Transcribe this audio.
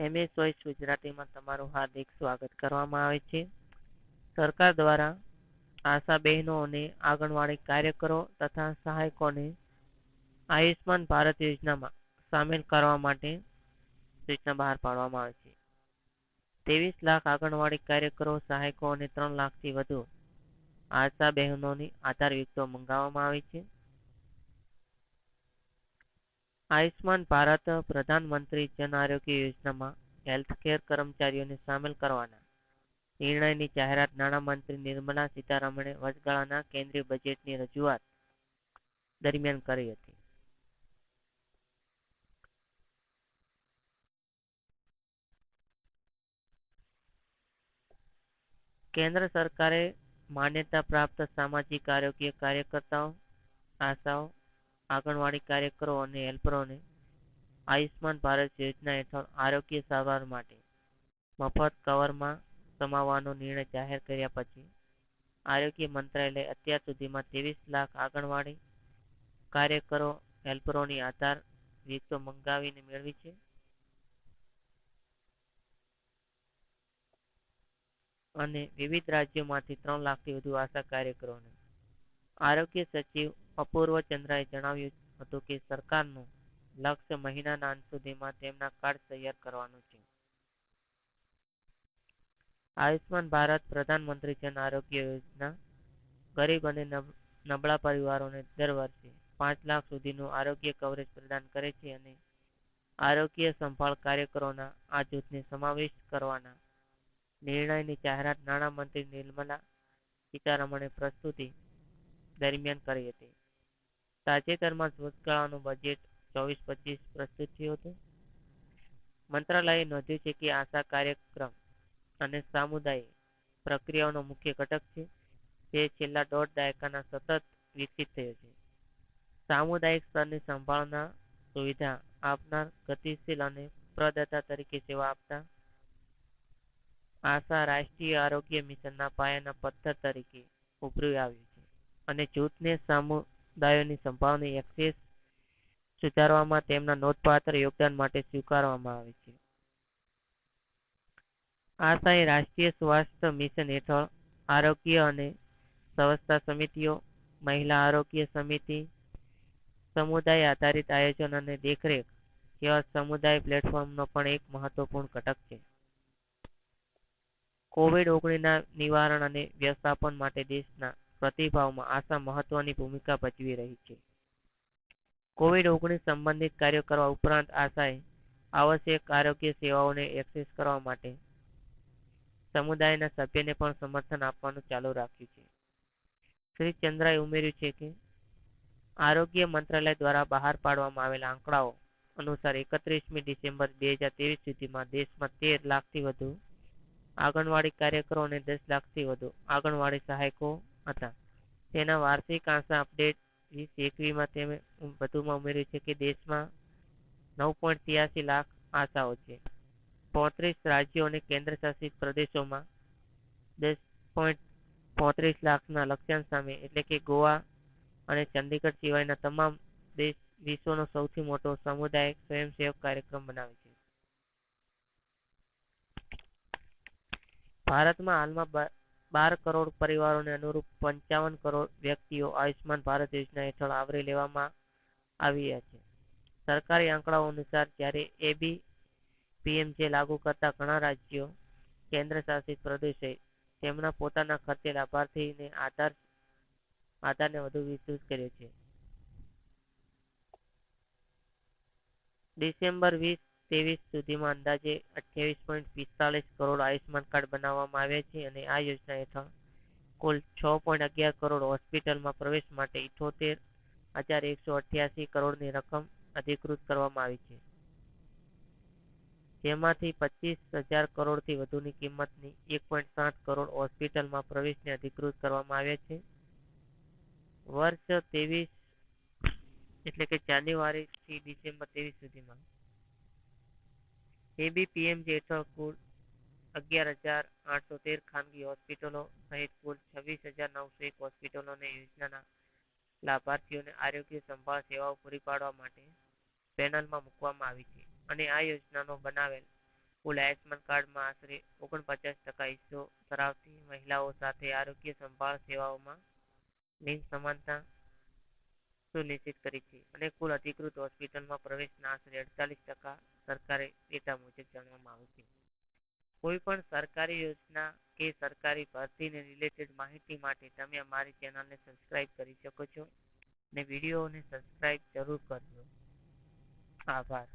MS voice ગુજરાતીમાં તમારું હાર્દિક સ્વાગત કરવામાં આવે છે. સરકાર દ્વારા આશા બહેનો અને આંગણવાડી કાર્યકરો તથા સહાયકોને આયુષ્માન ભારત યોજનામાં સામેલ કરવા માટે સૂચના બહાર પાડવામાં આવે છે. 23 લાખ આંગણવાડી કાર્યકરો, સહાયકો અને 3 લાખથી વધુ આશા બહેનોની આધાર વિગતો મંગાવવામાં આવી છે. આયુષ્માન ભારત પ્રધાનમંત્રી જન આરોગ્ય યોજનામાં હેલ્થકેર કર્મચારીઓને સામેલ કરવાના નિર્ણયની જાહેરાત નાણામંત્રી નિર્મલા સીતારમણે વચગાળાના કેન્દ્રીય બજેટની રજૂઆત દરમિયાન કરી હતી. કેન્દ્ર સરકારે માન્યતા પ્રાપ્ત સામાજિક આરોગ્ય કાર્યકર્તાઓ, આશાઓ, આંગણવાડી કાર્યકરો અને હેલ્પરોને આયુષ્માન ભારત યોજના હેઠળ આરોગ્ય સારવાર માટે મફત કવરમાં સમાવવાનો નિર્ણય જાહેર કર્યા પછી આરોગ્ય મંત્રાલયે અત્યાર સુધીમાં 23 લાખ આંગણવાડી કાર્યકરો, હેલ્પરોની આધાર વિગતો મંગાવીને મેળવી છે. અને વિવિધ રાજ્યોમાંથી 3 લાખથી વધુ આશા કાર્યકરોને. આરોગ્ય સચિવ અપૂર્વ ચંદ્રાએ જણાવ્યું હતું કે સરકારનું લક્ષ્ય મહિનાના અંત સુધીમાં તેમના કાર્ડ તૈયાર કરવાનું છે. આયુષ્માન ભારત પ્રધાનમંત્રી જન આરોગ્ય યોજના ગરીબ અને નબળા પરિવારોને દર વર્ષે 5 લાખ સુધીનું આરોગ્ય કવરેજ પ્રદાન કરે છે અને આરોગ્ય સંભાળ કાર્યકરોના આ જૂથને સમાવિષ્ટ કરવાના નિર્ણયની જાહેરાત નાણામંત્રી નિર્મલા સીતારમણે પ્રસ્તુતિ દરમિયાન કરી હતી. તાજેતરમાં વચગાળાનું બજેટ 24-25 પ્રસ્તુત થયું હતું. મંત્રાલયે નોંધ્યું છે કે આશા કાર્યક્રમ અને સામુદાયિક પ્રક્રિયાઓનો મુખ્ય ઘટક છે, જે છેલ્લા દોઢ દાયકાના સતત વિકસિત થયો છે. સામુદાયિક સ્તરની સંભાળના સુવિધા આપનાર, ગતિશીલ અને પ્રદાતા તરીકે સેવા આપતા આશા રાષ્ટ્રીય આરોગ્ય મિશનના પાયાના પથ્થર તરીકે ઉભરી આવ્યું છે અને જૂથને સમુદાયોની સંભાળની એક્સેસ સુધારવામાં તેમના નોંધપાત્ર યોગદાન માટે સ્વીકારવામાં આવે છે. આશાએ રાષ્ટ્રીય સ્વાસ્થ્ય મિશન હેઠળ આરોગ્ય અને સ્વચ્છતા સમિતિઓ, મહિલા આરોગ્ય સમિતિ, સમુદાય આધારિત આયોજન અને દેખરેખ જેવા સમુદાય પ્લેટફોર્મનો પણ એક મહત્વપૂર્ણ ઘટક છે. કોવિડ-19 નિવારણ અને વ્યવસ્થાપન માટે દેશના પ્રતિભાવમાં આશા મહત્વની ભૂમિકા ભજવી રહી છે. કોવિડ-19 સંબંધિત કાર્યો કરવા ઉપરાંત આશાએ આવશ્યક આરોગ્ય સેવાઓને એક્સેસ કરવા માટે સમુદાયના સભ્યને પણ સમર્થન આપવાનું ચાલુ રાખ્યું છે. શ્રી ચંદ્રાએ ઉમેર્યું છે કે આરોગ્ય મંત્રાલય દ્વારા બહાર પાડવામાં આવેલા આંકડાઓ અનુસાર 31મી ડિસેમ્બર 2023 સુધીમાં દેશમાં 13 લાખથી વધુ આંગણવાડી કાર્યકરો અને 10 લાખથી વધુ આંગણવાડી સહાયકો હતા. તેના વાર્ષિક આશા અપડેટ 2021માં તેમણે વધુમાં ઉમેર્યું છે કે દેશમાં 9.83 લાખ આશાઓ છે. 35 રાજ્યો અને કેન્દ્રશાસિત પ્રદેશોમાં 10.35 લાખના લક્ષ્યાંક સામે, એટલે કે ગોવા અને ચંદીગઢ સિવાયના તમામ દેશ વિશ્વનો સૌથી મોટો સામુદાયિક સ્વયંસેવક કાર્યક્રમ બનાવે છે. ભારતમાં હાલમાં 12 કરોડ પરિવારોને અનુરૂપ 55 કરોડ વ્યક્તિઓ આયુષ્માન ભારત યોજના હેઠળ આવરી લેવામાં આવ્યા છે. સરકારી આંકડાઓ અનુસાર જ્યારે એબીપીએમજે લાગુ કરતા ઘણા રાજ્યો, કેન્દ્રશાસિત પ્રદેશોએ તેમના પોતાના ખર્ચે લાભાર્થીને આધારને વધુ વિસ્તૃત કર્યો છે. ડિસેમ્બર 2023 સુધીમાં અંદાજે 28.45 કરોડ આયુષ્માન કાર્ડ બનાવવામાં આવ્યા છે અને આ યોજના હેઠળ કુલ 6.11 કરોડ હોસ્પિટલમાં પ્રવેશ માટે 78,188 કરોડની રકમ અધિકૃત કરવામાં આવી છે, જેમાંથી 25,000 કરોડથી વધુની કિંમતની 1.7 કરોડ હોસ્પિટલમાં પ્રવેશને અધિકૃત કરવામાં આવ્યા છે. વર્ષ 23 એટલે કે જાન્યુઆરી થી ડિસેમ્બર 23 સુધીમાં એબીપીએમજે હેઠળ કુલ 11,813 ખાનગી હોસ્પિટલો સહિત કુલ 26,901 હોસ્પિટલોને યોજનાના લાભાર્થીઓને આરોગ્ય સંભાળ સેવાઓ પૂરી પાડવા માટે પેનલમાં મૂકવામાં આવી છે અને આ યોજનાનો બનાવેલ કુલ આયુષ્માન કાર્ડમાં આશરે 49% હિસ્સો ધરાવતી મહિલાઓ સાથે આરોગ્ય સંભાળ સેવાઓમાં લિંગ સમાનતા સુનિશ્ચિત કરી છે અને કુલ અધિકૃત હોસ્પિટલમાં પ્રવેશના આશરે 48% સરકારી ડેટા મુજબ જાણવામાં આવે છે. કોઈ પણ સરકારી યોજના કે સરકારી ભરતીને રિલેટેડ માહિતી માટે તમે અમારી ચેનલને સબસ્ક્રાઇબ કરી શકો છો અને વિડીયોને સબસ્ક્રાઇબ જરૂર કરજો. આભાર.